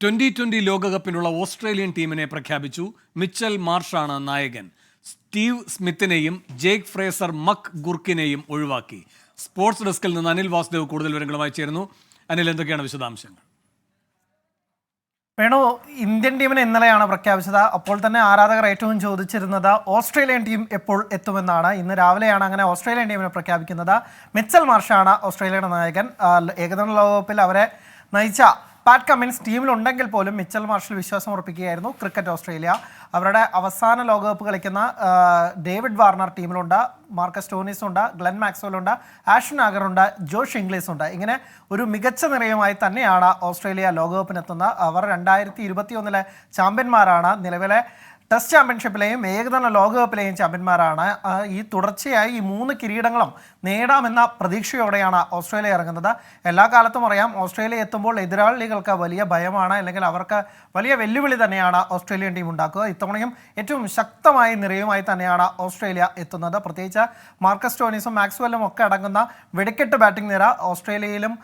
2020 ലോകകപ്പിനുള്ള Australian ടീമിനെ പ്രഖ്യാപിച്ചു. Mitchell മാർഷാണ് നായകൻ. സ്റ്റീവ് സ്മിത്തിനെയും ജേക്ക് ഫ്രേസർ മക് ഗുർക്കിനെയും ഒഴിവാക്കി. സ്പോർട്സ് ഡെസ്കിൽ നിന്ന് അനിൽ വാസുദേവ് കൂടുതൽ വിവരങ്ങളുമായി ചേരുന്നു. അനിൽ, എന്തൊക്കെയാണ് വിശദാംശങ്ങൾ? വേണു, ഇന്ത്യൻ ടീമിനെ ഇന്നലെയാണ് പ്രഖ്യാപിച്ചത്. അപ്പോൾ തന്നെ ആരാധകർ ഏറ്റവും ചോദിച്ചിരുന്നത് ഓസ്ട്രേലിയൻ ടീം എപ്പോൾ എത്തുമെന്നാണ്. ഇന്ന് രാവിലെയാണ് അങ്ങനെ ഓസ്ട്രേലിയൻ ടീമിനെ പ്രഖ്യാപിക്കുന്നത്. മിച്ചൽ മാർഷാണ് ഓസ്ട്രേലിയയുടെ നായകൻ. ഏകദിന ലോകകപ്പിൽ അവരെ നയിച്ച പാറ്റ് കമ്മിൻസ് ടീമിലുണ്ടെങ്കിൽ പോലും മിച്ചൽ മാർഷിൽ വിശ്വാസം ഉറപ്പിക്കുകയായിരുന്നു ക്രിക്കറ്റ് ഓസ്ട്രേലിയ. അവരുടെ അവസാന ലോകകപ്പ് കളിക്കുന്ന ഡേവിഡ് വാർണർ ടീമിലുണ്ട്, മാർക്കസ് സ്റ്റോയിനിസ് ഉണ്ട്, ഗ്ലെൻ മാക്സ്വെൽ ഉണ്ട്, ആഷൺ ആഗർ ഉണ്ട്, ജോഷ് ഇംഗ്ലീസ് ഉണ്ട്. ഇങ്ങനെ ഒരു മികച്ച നിരയുമായി തന്നെയാണ് ഓസ്ട്രേലിയ ലോകകപ്പിനെത്തുന്നത്. അവർ 2021 ചാമ്പ്യന്മാരാണ്. നിലവിലെ ടെസ്റ്റ് ചാമ്പ്യൻഷിപ്പിലെയും ഏകദിന ലോകകപ്പിലെയും ചാമ്പ്യന്മാരാണ്. ഈ തുടർച്ചയായി ഈ 3 കിരീടങ്ങളും നേടാമെന്ന പ്രതീക്ഷയോടെയാണ് ഓസ്ട്രേലിയ ഇറങ്ങുന്നത്. എല്ലാ കാലത്തും അറിയാം, ഓസ്ട്രേലിയ എത്തുമ്പോൾ എതിരാളികൾക്ക് വലിയ ഭയമാണ്, അല്ലെങ്കിൽ അവർക്ക് വലിയ വെല്ലുവിളി തന്നെയാണ് ഓസ്ട്രേലിയൻ ടീം ഉണ്ടാക്കുക. ഇത്തവണയും ഏറ്റവും ശക്തമായ നിരയുമായി തന്നെയാണ് ഓസ്ട്രേലിയ എത്തുന്നത്. പ്രത്യേകിച്ച് മാർക്കസ് സ്റ്റോയിനിസും മാക്സ്വെല്ലും ഒക്കെ അടങ്ങുന്ന വെടിക്കെട്ട് ബാറ്റിംഗ് നിര ഓസ്ട്രേലിയയിലും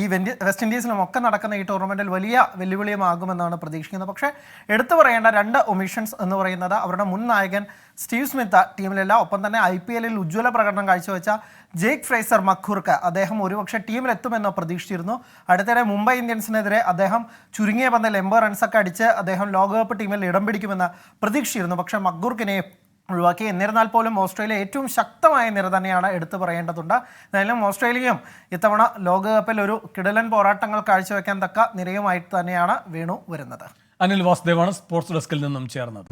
ഈ വെസ്റ്റ് ഇൻഡീസിലും ഒക്കെ നടക്കുന്ന ഈ ടൂർണമെൻറ്റിൽ വലിയ വെല്ലുവിളിയുമാകുമെന്നാണ് പ്രതീക്ഷിക്കുന്നത്. പക്ഷേ എടുത്തു പറയേണ്ട 2 ഒമിഷൻസ് എന്ന് പറയുന്നത് അവരുടെ മുൻ നായകൻ സ്റ്റീവ് സ്മിത്ത് ടീമിലില്ല. ഒപ്പം തന്നെ IPL ഉജ്ജ്വല പ്രകടനം കാഴ്ചവെച്ച ജേക്ക് ഫ്രേസർ മഖൂർക്ക്, അദ്ദേഹം ഒരുപക്ഷെ ടീമിലെത്തുമെന്ന് പ്രതീക്ഷിച്ചിരുന്നു. അടുത്തിടെ മുംബൈ ഇന്ത്യൻസിനെതിരെ അദ്ദേഹം ചുരുങ്ങിയ പന്തിൽ 80 റൺസൊക്കെ അടിച്ച് അദ്ദേഹം ലോകകപ്പ് ടീമിൽ ഇടം പിടിക്കുമെന്ന് പ്രതീക്ഷിച്ചിരുന്നു. പക്ഷേ മഖൂർക്കിനെ ഒഴിവാക്കി. എന്നിരുന്നാൽ പോലും ഓസ്ട്രേലിയ ഏറ്റവും ശക്തമായ നിര തന്നെയാണ് എടുത്തു പറയേണ്ടതുണ്ട്. എന്തായാലും ഓസ്ട്രേലിയയും ഇത്തവണ ലോകകപ്പിൽ ഒരു കിടിലൻ പോരാട്ടങ്ങൾ കാഴ്ചവെക്കാൻ തക്ക നിരയുമായിട്ട് തന്നെയാണ് വേണു വരുന്നത്. അനിൽ വാസുദേവാണ് സ്പോർട്സ് ഡെസ്കിൽ നിന്നും ചേർന്നത്.